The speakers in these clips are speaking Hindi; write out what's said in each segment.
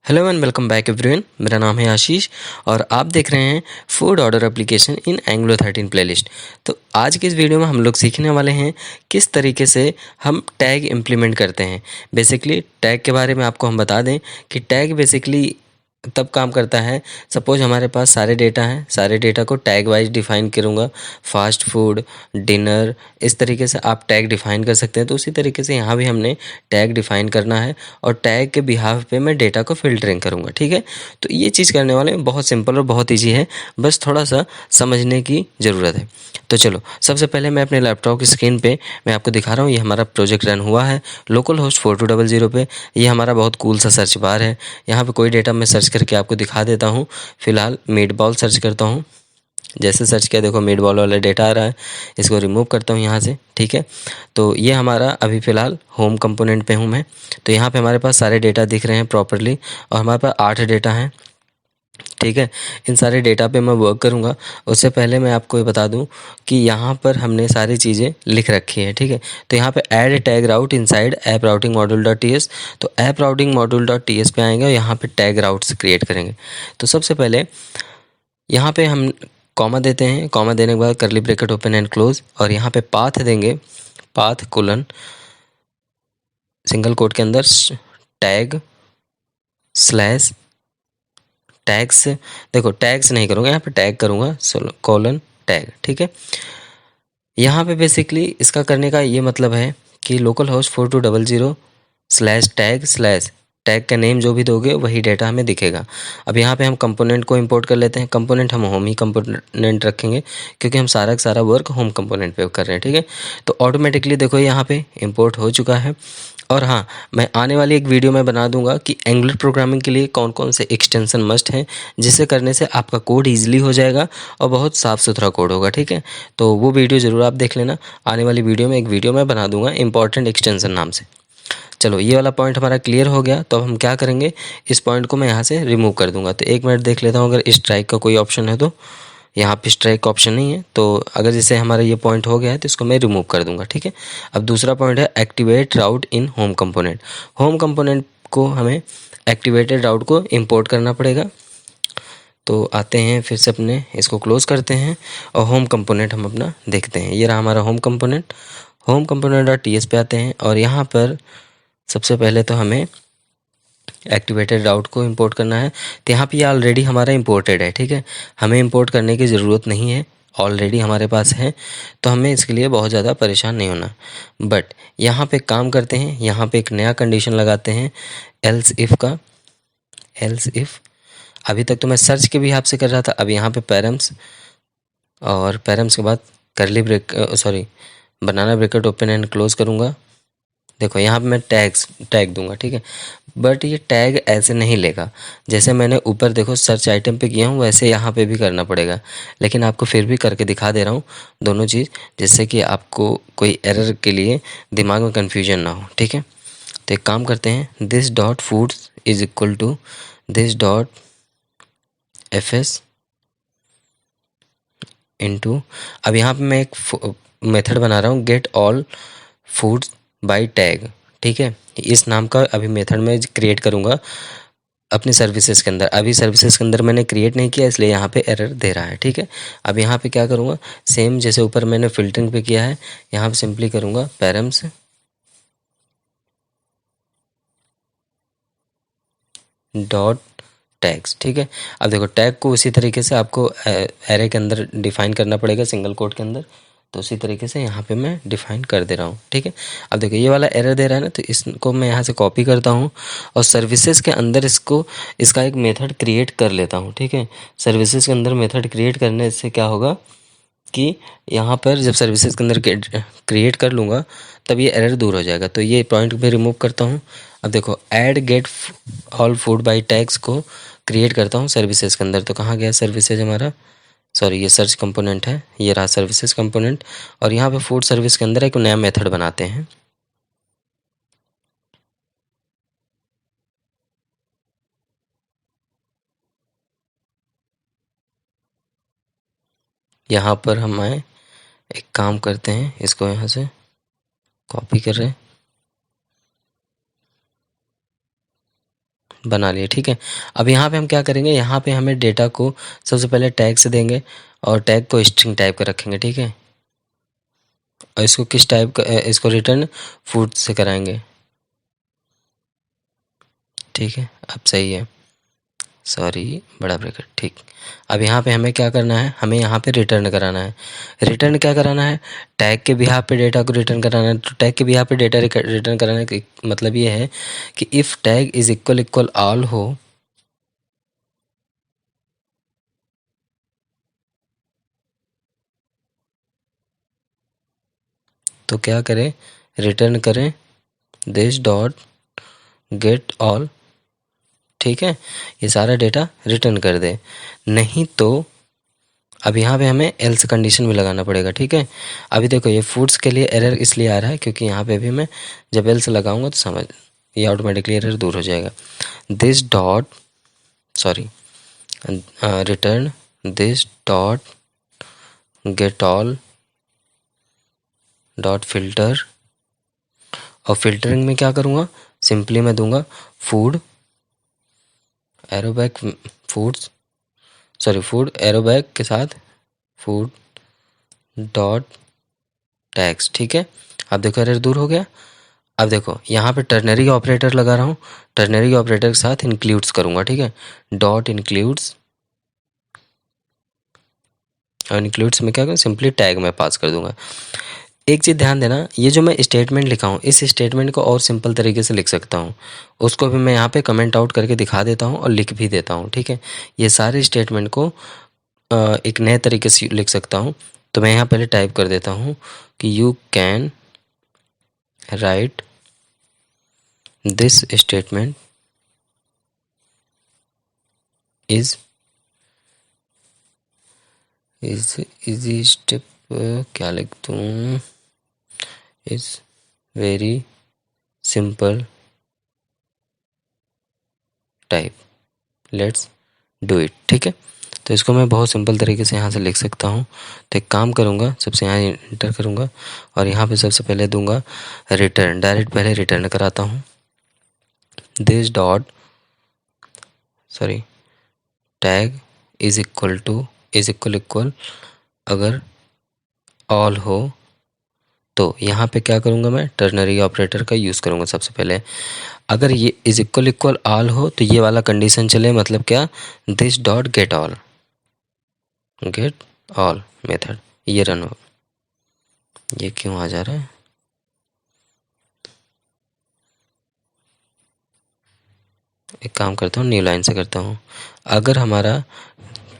Hello and welcome back everyone. मेरा नाम है आशीष और आप देख रहे हैं food order application in Anglo 13 playlist. तो आज की इस वीडियो में हम लोग सीखने वाले हैं किस तरीके से हम टैग इम्प्लीमेंट करते हैं। बेसिकली टैग के बारे में आपको हम बता दें कि टैग बेसिकली तब काम करता है, सपोज हमारे पास सारे डेटा हैं, सारे डेटा को टैग वाइज डिफ़ाइन करूँगा। फास्ट फूड, डिनर, इस तरीके से आप टैग डिफ़ाइन कर सकते हैं। तो उसी तरीके से यहाँ भी हमने टैग डिफ़ाइन करना है और टैग के बिहाफ पे मैं डेटा को फ़िल्टरिंग करूँगा। ठीक है, तो ये चीज़ करने वाले हैं, बहुत सिंपल और बहुत ईजी है, बस थोड़ा सा समझने की ज़रूरत है। तो चलो सबसे पहले मैं अपने लैपटॉप की स्क्रीन पे मैं आपको दिखा रहा हूँ। ये हमारा प्रोजेक्ट रन हुआ है लोकल होस्ट 4200 पे। ये हमारा बहुत कूल सा सर्च बार है। यहाँ पे कोई डेटा मैं सर्च करके आपको दिखा देता हूँ। फ़िलहाल मीट बॉल सर्च करता हूँ। जैसे सर्च किया देखो मीट बॉल वाला डेटा आ रहा है, इसको रिमूव करता हूँ यहाँ से। ठीक है, तो ये हमारा अभी फ़िलहाल होम कंपोनेंट पे हूँ मैं। तो यहाँ पे हमारे पास सारे डेटा दिख रहे हैं प्रॉपरली और हमारे पास 8 डेटा हैं। ठीक है, इन सारे डेटा पे मैं वर्क करूँगा। उससे पहले मैं आपको ये बता दूँ कि यहाँ पर हमने सारी चीज़ें लिख रखी हैं। ठीक है, तो यहाँ पे add tag route inside app routing module dot T S. तो app routing module dot T S पे आएंगे और यहाँ पे टैग राउट्स क्रिएट करेंगे। तो सबसे पहले यहाँ पे हम कॉमा देते हैं, कॉमा देने के बाद करली ब्रैकेट ओपन एंड क्लोज और यहाँ पे पाथ देंगे, पाथ कोलन सिंगल कोट के अंदर टैग स्लैश टैग्स। देखो टैग्स नहीं करूँगा, यहाँ पे टैग करूँगा कोलन टैग। ठीक है, यहाँ पे बेसिकली इसका करने का ये मतलब है कि लोकल होस्ट 4200 स्लैश टैग का नेम जो भी दोगे वही डेटा हमें दिखेगा। अब यहाँ पे हम कंपोनेंट को इंपोर्ट कर लेते हैं। कंपोनेंट हम होम ही कंपोनेंट रखेंगे क्योंकि हम सारा का सारा वर्क होम कंपोनेंट पे कर रहे हैं। ठीक है, तो ऑटोमेटिकली देखो यहाँ पे इंपोर्ट हो चुका है। और हाँ, मैं आने वाली एक वीडियो में बना दूंगा कि एंगुलर प्रोग्रामिंग के लिए कौन कौन से एक्सटेंशन मस्ट हैं, जिसे करने से आपका कोड ईजिली हो जाएगा और बहुत साफ़ सुथरा कोड होगा। ठीक है, तो वो वीडियो ज़रूर आप देख लेना। आने वाली वीडियो में एक वीडियो मैं बना दूंगा इंपॉर्टेंट एक्सटेंशन नाम से। चलो ये वाला पॉइंट हमारा क्लियर हो गया। तो अब हम क्या करेंगे, इस पॉइंट को मैं यहाँ से रिमूव कर दूंगा। तो एक मिनट देख लेता हूँ अगर स्ट्राइक का कोई ऑप्शन है। तो यहाँ पे स्ट्राइक का ऑप्शन नहीं है, तो अगर जैसे हमारा ये पॉइंट हो गया है तो इसको मैं रिमूव कर दूंगा। ठीक है, अब दूसरा पॉइंट है एक्टिवेट राउट इन होम कंपोनेंट। होम कंपोनेंट को हमें एक्टिवेटेड राउट को इम्पोर्ट करना पड़ेगा। तो आते हैं फिर से अपने इसको क्लोज करते हैं और होम कंपोनेंट हम अपना देखते हैं। ये रहा हमारा home component. Home component dot T S पे आते हैं और यहाँ पर सबसे पहले तो हमें एक्टिवेटेड राउट को इंपोर्ट करना है। तो यहाँ पे ऑलरेडी हमारा इंपोर्टेड है। ठीक है, हमें इंपोर्ट करने की ज़रूरत नहीं है, ऑलरेडी हमारे पास है, तो हमें इसके लिए बहुत ज़्यादा परेशान नहीं होना। बट यहाँ पे काम करते हैं, यहाँ पे एक नया कंडीशन लगाते हैं एल्स इफ़ का। एल्स इफ़ अभी तक तो मैं सर्च के भी हिसाब से कर रहा था, अब यहाँ पे पैरम्स और पैरम्स के बाद करली ब्रेक बनाना ब्रेकेट ओपन एंड क्लोज करूँगा। देखो यहाँ पे मैं टैग दूंगा। ठीक है, बट ये टैग ऐसे नहीं लेगा, जैसे मैंने ऊपर देखो सर्च आइटम पे किया हूँ वैसे यहाँ पे भी करना पड़ेगा। लेकिन आपको फिर भी करके दिखा दे रहा हूँ दोनों चीज़, जिससे कि आपको कोई एरर के लिए दिमाग में कन्फ्यूजन ना हो। ठीक है, तो एक काम करते हैं, this dot foods is equal to this dot f s into, अब यहाँ पे मैं एक मेथड बना रहा हूँ get all foods by tag. ठीक है, इस नाम का अभी मेथड में क्रिएट करूँगा अपनी सर्विसेज के अंदर। अभी सर्विसेज के अंदर मैंने क्रिएट नहीं किया इसलिए यहाँ पे एरर दे रहा है। ठीक है, अब यहाँ पे क्या करूँगा, सेम जैसे ऊपर मैंने फिल्टरिंग पे किया है, यहाँ पे सिंपली करूँगा पैरम्स डॉट टैग्स। ठीक है, अब देखो टैग को उसी तरीके से आपको एरे के अंदर डिफाइन करना पड़ेगा, सिंगल कोट के अंदर। तो उसी तरीके से यहाँ पे मैं डिफाइन कर दे रहा हूँ। ठीक है, अब देखो ये वाला एरर दे रहा है ना, तो इसको मैं यहाँ से कॉपी करता हूँ और सर्विसेज के अंदर इसका एक मेथड क्रिएट कर लेता हूँ। ठीक है, सर्विसेज के अंदर मेथड क्रिएट करने से क्या होगा कि यहाँ पर जब सर्विसेज के अंदर क्रिएट कर लूँगा तब ये एरर दूर हो जाएगा। तो ये पॉइंट भी रिमूव करता हूँ। अब देखो add get all food by tags को क्रिएट करता हूँ सर्विसेज के अंदर। तो कहाँ गया सर्विसेज हमारा, सॉरी ये सर्च कंपोनेंट है, ये रहा सर्विसेज कंपोनेंट। और यहाँ पे फूड सर्विस के अंदर एक नया मेथड बनाते हैं। यहाँ पर हम आए, एक काम करते हैं, इसको यहाँ से कॉपी कर रहे हैं, बना लिए, ठीक है। अब यहाँ पे हम क्या करेंगे, यहाँ पे हमें डेटा को सबसे पहले टैग से देंगे और टैग को स्ट्रिंग टाइप का रखेंगे, ठीक है। और इसको किस टाइप का, इसको रिटर्न फूड से कराएंगे, ठीक है। अब सही है, सॉरी बड़ा ब्रैकेट, ठीक। अब यहाँ पे हमें क्या करना है, हमें यहाँ पे रिटर्न कराना है। रिटर्न क्या कराना है, टैग के बिहाफ पे डेटा को रिटर्न कराना है। तो टैग के बिहाफ पे डेटा रिटर्न कराने का मतलब ये है कि if tag is equal equal all हो, तो क्या करें, रिटर्न करें दिस डॉट गेट ऑल, ठीक है। ये सारा डेटा रिटर्न कर दे। नहीं तो अब यहाँ पे हमें एल्स कंडीशन भी लगाना पड़ेगा, ठीक है। अभी देखो ये फूड्स के लिए एरर इसलिए आ रहा है क्योंकि यहाँ पे भी मैं जब एल्स लगाऊंगा तो समझ ये ऑटोमेटिकली एरर दूर हो जाएगा। This dot sorry return this dot get all dot filter, और फिल्टरिंग में क्या करूँगा, सिंपली मैं दूंगा फूड एरोबैक फूड्स सॉरी फूड एरोबैक के साथ फूड डॉट टैग्स, ठीक है। अब देखो एरर दूर हो गया। अब देखो यहाँ पे टर्नरी ऑपरेटर लगा रहा हूँ, टर्नरी ऑपरेटर के साथ इंक्लूड्स करूँगा, ठीक है। डॉट इंक्लूड्स, और इंक्लूड्स में क्या करूँ, सिंपली टैग में पास कर दूंगा। एक चीज़ ध्यान देना, ये जो मैं स्टेटमेंट लिखा हूँ इस स्टेटमेंट को और सिंपल तरीके से लिख सकता हूँ, उसको भी मैं यहाँ पे कमेंट आउट करके दिखा देता हूँ और लिख भी देता हूँ, ठीक है। ये सारे स्टेटमेंट को एक नए तरीके से लिख सकता हूँ। तो मैं यहाँ पहले टाइप कर देता हूँ कि you can write this statement is easy step, क्या लिख दूँ, is very simple type, let's do it, ठीक है। तो इसको मैं बहुत सिंपल तरीके से यहाँ से लिख सकता हूँ। तो एक काम करूँगा, सबसे यहाँ इंटर करूँगा और यहाँ पे सबसे पहले दूंगा रिटर्न, डायरेक्ट पहले रिटर्न कराता हूँ this dot sorry tag is equal अगर ऑल हो तो यहाँ पे क्या करूँगा, मैं टर्नरी ऑपरेटर का यूज़ करूँगा सबसे पहले। अगर ये इज इक्वल ऑल हो तो ये वाला कंडीशन चले, मतलब क्या, this dot get all method ये रन हो। ये क्यों आ जा रहा है, एक काम करता हूँ न्यू लाइन से करता हूँ। अगर हमारा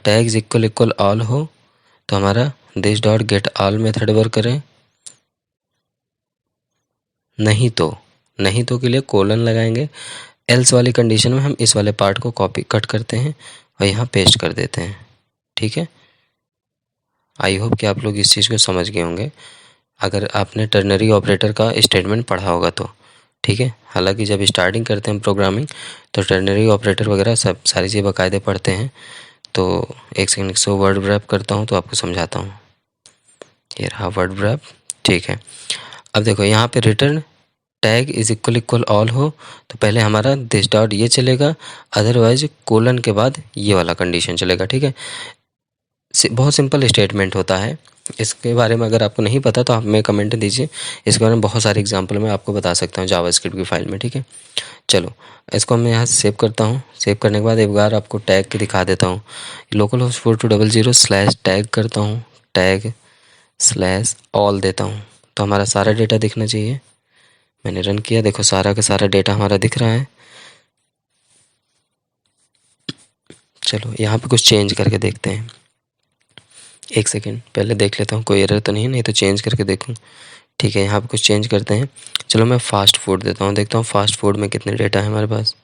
टैग्स इक्वल ऑल हो तो हमारा this dot get all method work करें, नहीं तो के लिए कोलन लगाएंगे। एल्स वाली कंडीशन में हम इस वाले पार्ट को कॉपी कट करते हैं और यहाँ पेस्ट कर देते हैं, ठीक है। आई होप कि आप लोग इस चीज़ को समझ गए होंगे अगर आपने टर्नरी ऑपरेटर का स्टेटमेंट पढ़ा होगा तो, ठीक है। हालांकि जब स्टार्टिंग करते हैं प्रोग्रामिंग तो टर्नरी ऑपरेटर वगैरह सब सारी चीज़ें बाकायदे पढ़ते हैं। तो एक सेकंड इसको वर्ड रैप करता हूँ तो आपको समझाता हूँ। ये रहा वर्ड रैप, ठीक है। अब देखो यहाँ पे return tag is equal all हो तो पहले हमारा दिस डॉट ये चलेगा, अदरवाइज कोलन के बाद ये वाला कंडीशन चलेगा, ठीक है। बहुत सिंपल स्टेटमेंट होता है। इसके बारे में अगर आपको नहीं पता तो आप हमें कमेंट दीजिए, इसके बारे में बहुत सारे एग्जांपल मैं आपको बता सकता हूँ जावास्क्रिप्ट की फाइल में, ठीक है। चलो इसको मैं यहाँ से सेव करता हूँ। सेव करने के बाद एक बार आपको टैग के दिखा देता हूँ। लोकल होस्ट 4200 स्लैश टैग करता हूँ, टैग स्लैश ऑल देता हूँ तो हमारा सारा डेटा दिखना चाहिए। मैंने रन किया, देखो सारा का सारा डेटा हमारा दिख रहा है। चलो यहाँ पे कुछ चेंज करके देखते हैं, एक सेकेंड पहले देख लेता हूँ कोई एरर तो नहीं तो चेंज करके देखूँ, ठीक है। यहाँ पे कुछ चेंज करते हैं। चलो मैं फास्ट फूड देता हूँ, देखता हूँ फास्ट फूड में कितने डेटा है हमारे पास।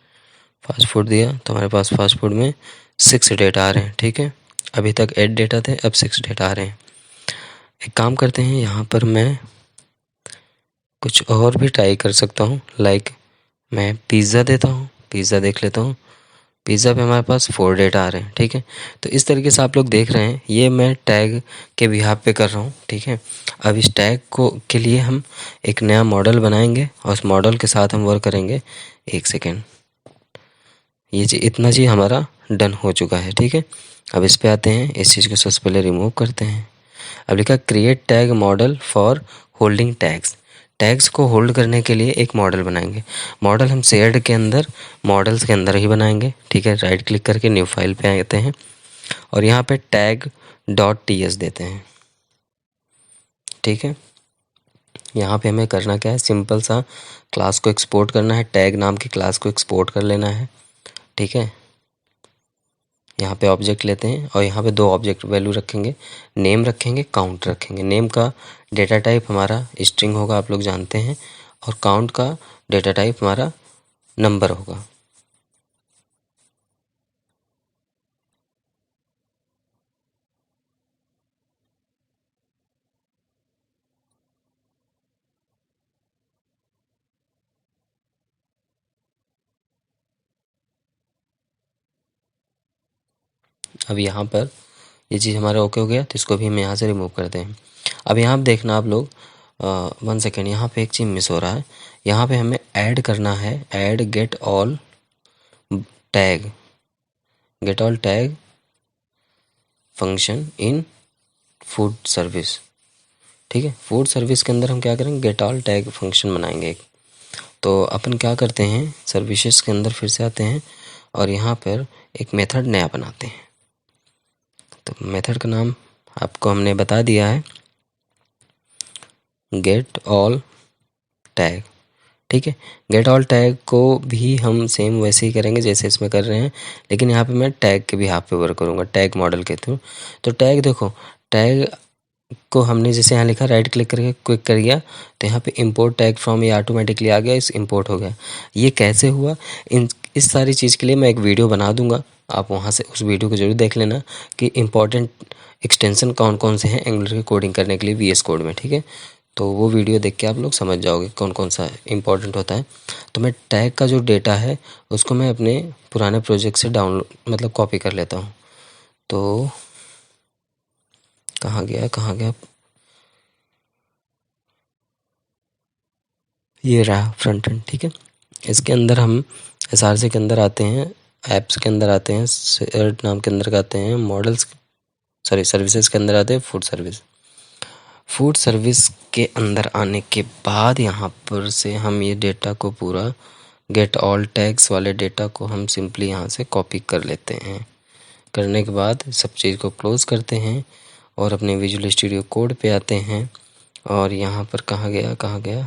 फास्ट फूड दिया तो हमारे पास फास्ट फूड में 6 डेटा आ रहे हैं, ठीक है। अभी तक 8 डेटा थे, अब 6 डेटा आ रहे हैं। एक काम करते हैं, यहाँ पर मैं कुछ और भी ट्राई कर सकता हूँ। लाइक मैं पिज़्ज़ा देता हूँ, पिज़्ज़ा देख लेता हूँ। पिज़्ज़ा पे हमारे पास 4 डेटा आ रहे हैं, ठीक है। तो इस तरीके से आप लोग देख रहे हैं, ये मैं टैग के बिहाफ पे कर रहा हूँ, ठीक है। अब इस टैग को के लिए हम एक नया मॉडल बनाएंगे और उस मॉडल के साथ हम वर्क करेंगे। एक सेकेंड ये इतना चीज़ हमारा डन हो चुका है, ठीक है। अब इस पे आते हैं, इस चीज़ को सबसे पहले रिमूव करते हैं। अब लिखा create tag model for holding tags. Tags को होल्ड करने के लिए एक मॉडल बनाएंगे। मॉडल हम शेयर्ड के अंदर, मॉडल्स के अंदर ही बनाएंगे, ठीक है। राइट क्लिक करके न्यू फाइल पे आते हैं और यहाँ पे टैग डॉट टी देते हैं, ठीक है। यहाँ पे हमें करना क्या है, सिंपल सा क्लास को एक्सपोर्ट करना है, टैग नाम की क्लास को एक्सपोर्ट कर लेना है, ठीक है। यहाँ पे ऑब्जेक्ट लेते हैं और यहाँ पे दो ऑब्जेक्ट वैल्यू रखेंगे, नेम रखेंगे, काउंट रखेंगे। नेम का डेटा टाइप हमारा स्ट्रिंग होगा, आप लोग जानते हैं, और काउंट का डेटा टाइप हमारा नंबर होगा। अब यहाँ पर ये चीज़ हमारा ओके हो गया, तो इसको भी हम यहाँ से रिमूव करते हैं। अब यहाँ पर देखना आप लोग, 1 सेकेंड, यहाँ पे एक चीज़ मिस हो रहा है। यहाँ पे हमें ऐड करना है, add get all tag, get all tag function in food service, ठीक है। फूड सर्विस के अंदर हम क्या करेंगे, गेट ऑल टैग फंक्शन बनाएंगे एक। तो अपन क्या करते हैं, सर्विसेज के अंदर फिर से आते हैं और यहाँ पर एक मेथड नया बनाते हैं। तो मेथड का नाम आपको हमने बता दिया है, गेट ऑल टैग, ठीक है। गेट ऑल टैग को भी हम सेम वैसे ही करेंगे जैसे इसमें कर रहे हैं, लेकिन यहाँ पे मैं टैग के भी हाफ पे वर्क करूँगा, टैग मॉडल के थ्रू। तो टैग देखो, टैग को हमने जैसे यहाँ लिखा, राइट क्लिक करके क्लिक कर दिया तो यहाँ पे इंपोर्ट टैग फ्रॉम ये ऑटोमेटिकली आ गया, इस इंपोर्ट हो गया। ये कैसे हुआ, इस सारी चीज़ के लिए मैं एक वीडियो बना दूंगा, आप वहाँ से उस वीडियो को जरूर देख लेना कि इंपॉर्टेंट एक्सटेंशन कौन कौन से हैं एंगुलर की कोडिंग करने के लिए VS कोड में, ठीक है। तो वो वीडियो देख के आप लोग समझ जाओगे कौन कौन सा इंपॉर्टेंट होता है। तो मैं टैग का जो डेटा है उसको मैं अपने पुराने प्रोजेक्ट से डाउनलोड मतलब कॉपी कर लेता हूँ। तो कहाँ गया, कहाँ गया, ये रहा फ्रंट एंड, ठीक है। इसके अंदर हम SRC के अंदर आते हैं, ऐप्स के अंदर आते हैं, शेयर्ड नाम के अंदर आते हैं, मॉडल्स सॉरी सर्विसेज के अंदर आते हैं, फूड सर्विस। फूड सर्विस के अंदर आने के बाद यहाँ पर से हम ये डेटा को पूरा गेट ऑल टैग्स वाले डेटा को हम सिंपली यहाँ से कॉपी कर लेते हैं। करने के बाद सब चीज़ को क्लोज करते हैं और अपने विजुअल स्टूडियो कोड पे आते हैं और यहाँ पर कहाँ गया, कहाँ गया,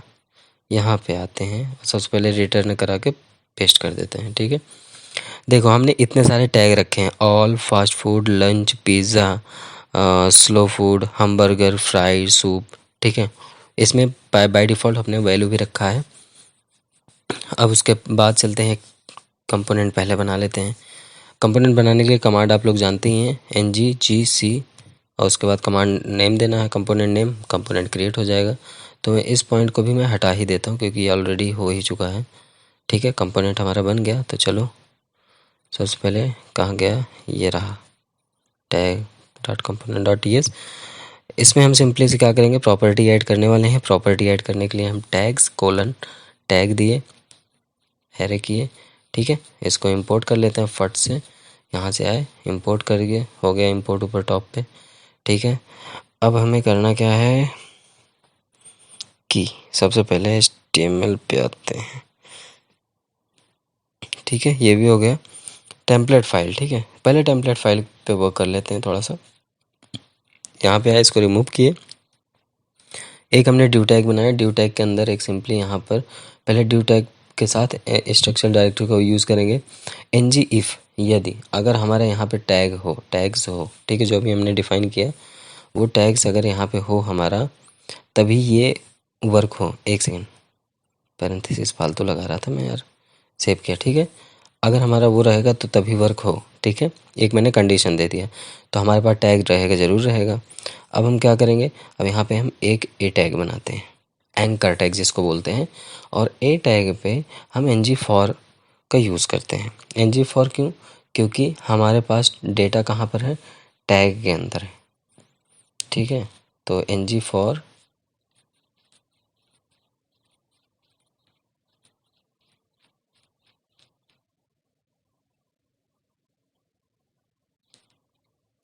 यहाँ पे आते हैं। सबसे पहले रिटर्न करा के पेस्ट कर देते हैं, ठीक है। देखो हमने इतने सारे टैग रखे हैं, all, fast food, lunch, pizza, slow food, hamburger, fried, soup, ठीक है। इसमें बाय डिफ़ॉल्ट हमने वैल्यू भी रखा है। अब उसके बाद चलते हैं, कंपोनेंट पहले बना लेते हैं। कंपोनेंट बनाने के लिए कमांड आप लोग जानते ही हैं, NGGC, और उसके बाद कमांड नेम देना है, कंपोनेंट नेम, कंपोनेंट क्रिएट हो जाएगा। तो मैं इस पॉइंट को भी मैं हटा ही देता हूँ क्योंकि ये ऑलरेडी हो ही चुका है, ठीक है। कंपोनेंट हमारा बन गया। तो चलो सबसे पहले कहाँ गया, ये रहा, tag dot component dot ts। इसमें हम सिंपली से क्या करेंगे, प्रॉपर्टी ऐड करने वाले हैं। प्रॉपर्टी ऐड करने के लिए हम टैग्स कोलन टैग दिए, हैरे किए, ठीक है। इसको इंपोर्ट कर लेते हैं फट से, यहाँ से आए इंपोर्ट करिए, हो गया इंपोर्ट ऊपर टॉप पे, ठीक है। अब हमें करना क्या है कि सबसे पहले HTML पे आते हैं, ठीक है। ये भी हो गया टेम्पलेट फाइल, ठीक है। पहले टेम्पलेट फाइल पे वर्क कर लेते हैं थोड़ा सा। यहाँ पे आए, इसको रिमूव किए, एक हमने ड्यू टैग बनाया। ड्यू टैग के अंदर एक सिंपली यहाँ पर पहले ड्यू टैग के साथ स्ट्रक्चर डायरेक्टरी को यूज़ करेंगे, ng इफ़, यदि अगर हमारे यहाँ पे टैग हो, टैग्स हो, ठीक है, जो भी हमने डिफाइन किया वो टैग्स अगर यहाँ पे हो हमारा, तभी ये वर्क हो। एक सेकेंड, पैरेंथेसिस फालतू लगा रहा था मैं यार, सेव किया, ठीक है। अगर हमारा वो रहेगा तो तभी वर्क हो, ठीक है। एक मैंने कंडीशन दे दिया, तो हमारे पास टैग रहेगा, ज़रूर रहेगा। अब हम क्या करेंगे, अब यहाँ पे हम एक ए टैग बनाते हैं, एंकर टैग जिसको बोलते हैं, और ए टैग पे हम ng फॉर का यूज़ करते हैं। ng फॉर क्यों, क्योंकि हमारे पास डेटा कहाँ पर है, टैग के अंदर है, ठीक है। तो ng फॉर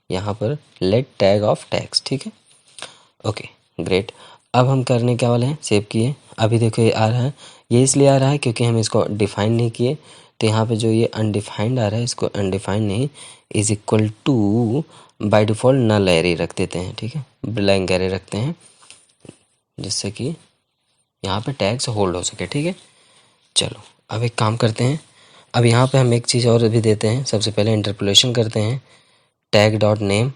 यहाँ पर लेट टैग ऑफ टैग्स, ठीक है। Okay great. अब हम करने क्या वाले हैं, सेव किए। अभी देखो ये आ रहा है, ये इसलिए आ रहा है क्योंकि हम इसको डिफाइन नहीं किए। तो यहाँ पे जो ये अनडिफाइंड आ रहा है, इसको अनडिफाइंड नहीं, is equal to by default null array रख देते हैं, ठीक है, ब्लैंक एरे रखते हैं, जिससे कि यहाँ पे टैग्स होल्ड हो सके, ठीक है। चलो अब एक काम करते हैं, अब यहाँ पे हम एक चीज़ और भी देते हैं। सबसे पहले इंटरपोलेशन करते हैं, टैग डॉट नेम,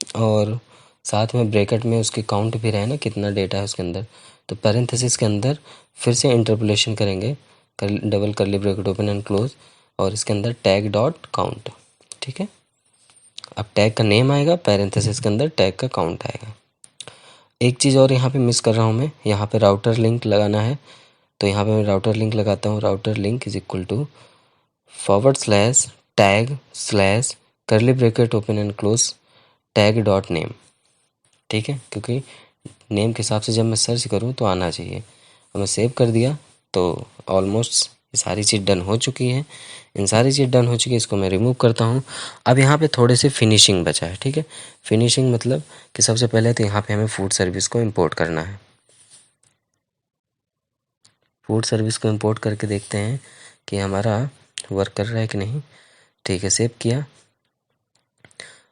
और साथ में ब्रैकेट में उसकी काउंट भी रहे ना, कितना डेटा है उसके अंदर। तो पैरेंथेसिस के अंदर फिर से इंटरपोलेशन करेंगे, double curly bracket open and close, और इसके अंदर टैग डॉट काउंट, ठीक है। अब टैग का नेम आएगा, पैरेंथेसिस के अंदर टैग का काउंट आएगा। एक चीज़ और यहाँ पे मिस कर रहा हूँ मैं, यहाँ पे राउटर लिंक लगाना है। तो यहाँ पे मैं राउटर लिंक लगाता हूँ, router link is equal to /tag/ curly bracket open and close tag dot name, ठीक है, क्योंकि नेम के हिसाब से जब मैं सर्च करूँ तो आना चाहिए। अब मैं सेव कर दिया तो ऑलमोस्ट ये सारी चीज़ डन हो चुकी है। इन सारी चीज़ डन हो चुकी है, इसको मैं रिमूव करता हूँ। अब यहाँ पे थोड़े से फिनिशिंग बचा है, ठीक है। फिनिशिंग मतलब कि सबसे पहले तो यहाँ पे हमें फूड सर्विस को इंपोर्ट करना है। फूड सर्विस को इंपोर्ट करके देखते हैं कि हमारा वर्क कर रहा है कि नहीं। ठीक है, सेव किया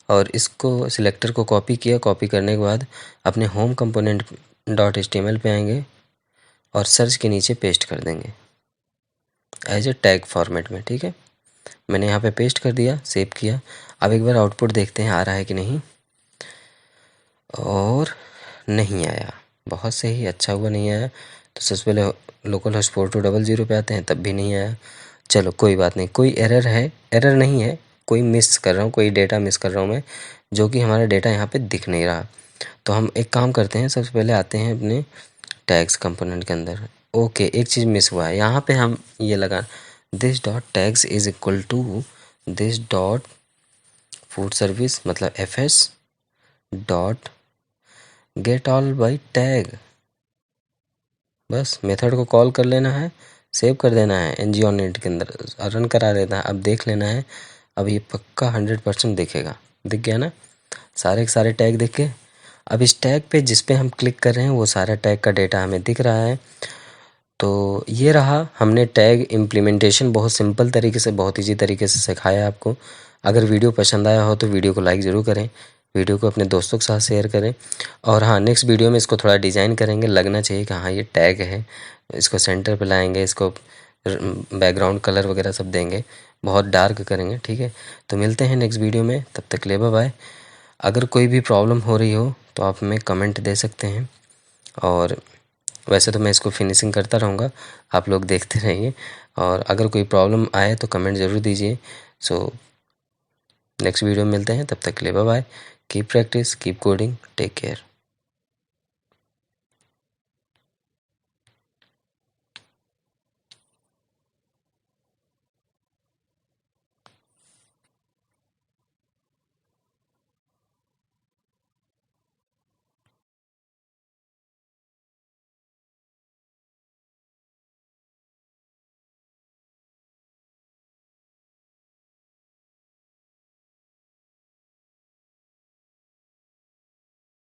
और इसको सिलेक्टर को कॉपी किया। कॉपी करने के बाद अपने होम कंपोनेंट .html पे आएंगे और सर्च के नीचे पेस्ट कर देंगे एज ए टैग फॉर्मेट में, ठीक है। मैंने यहाँ पे पेस्ट कर दिया, सेव किया। अब एक बार आउटपुट देखते हैं आ रहा है कि नहीं, और नहीं आया। बहुत सही, अच्छा हुआ नहीं आया। तो सबसे पहले लोकल होस्ट 4200 पे आते हैं, तब भी नहीं आया। चलो कोई बात नहीं, कोई एरर है, एरर नहीं है, कोई मिस कर रहा हूँ, कोई डेटा मिस कर रहा हूँ मैं, जो कि हमारा डेटा यहाँ पे दिख नहीं रहा। तो हम एक काम करते हैं, सबसे पहले आते हैं अपने टैग्स कंपोनेंट के अंदर। ओके, एक चीज़ मिस हुआ है यहाँ पे, हम ये लगा this dot tags is equal to this dot food service, मतलब fs dot get all by tag. बस मेथड को कॉल कर लेना है, सेव कर देना है ngOnInt के अंदर, रन करा देना है। अब देख लेना है, अब ये पक्का 100% दिखेगा। दिख गया ना, सारे के सारे टैग दिख गए। अब इस टैग पे जिस पे हम क्लिक कर रहे हैं वो सारा टैग का डेटा हमें दिख रहा है। तो ये रहा, हमने टैग इम्प्लीमेंटेशन बहुत सिंपल तरीके से, बहुत ईजी तरीके से सिखाया आपको। अगर वीडियो पसंद आया हो तो वीडियो को लाइक ज़रूर करें, वीडियो को अपने दोस्तों के साथ शेयर करें। और हाँ, नेक्स्ट वीडियो में इसको थोड़ा डिज़ाइन करेंगे, लगना चाहिए कि हाँ ये टैग है। इसको सेंटर पे लाएंगे, इसको बैकग्राउंड कलर वगैरह सब देंगे, बहुत डार्क करेंगे, ठीक है। तो मिलते हैं नेक्स्ट वीडियो में, तब तक के लिए बाय बाय। अगर कोई भी प्रॉब्लम हो रही हो तो आप हमें कमेंट दे सकते हैं, और वैसे तो मैं इसको फिनिशिंग करता रहूँगा, आप लोग देखते रहिए। और अगर कोई प्रॉब्लम आए तो कमेंट ज़रूर दीजिए। सो नेक्स्ट वीडियो में मिलते हैं, तब तक के लिए bye bye. Keep practice, keep coding, take care.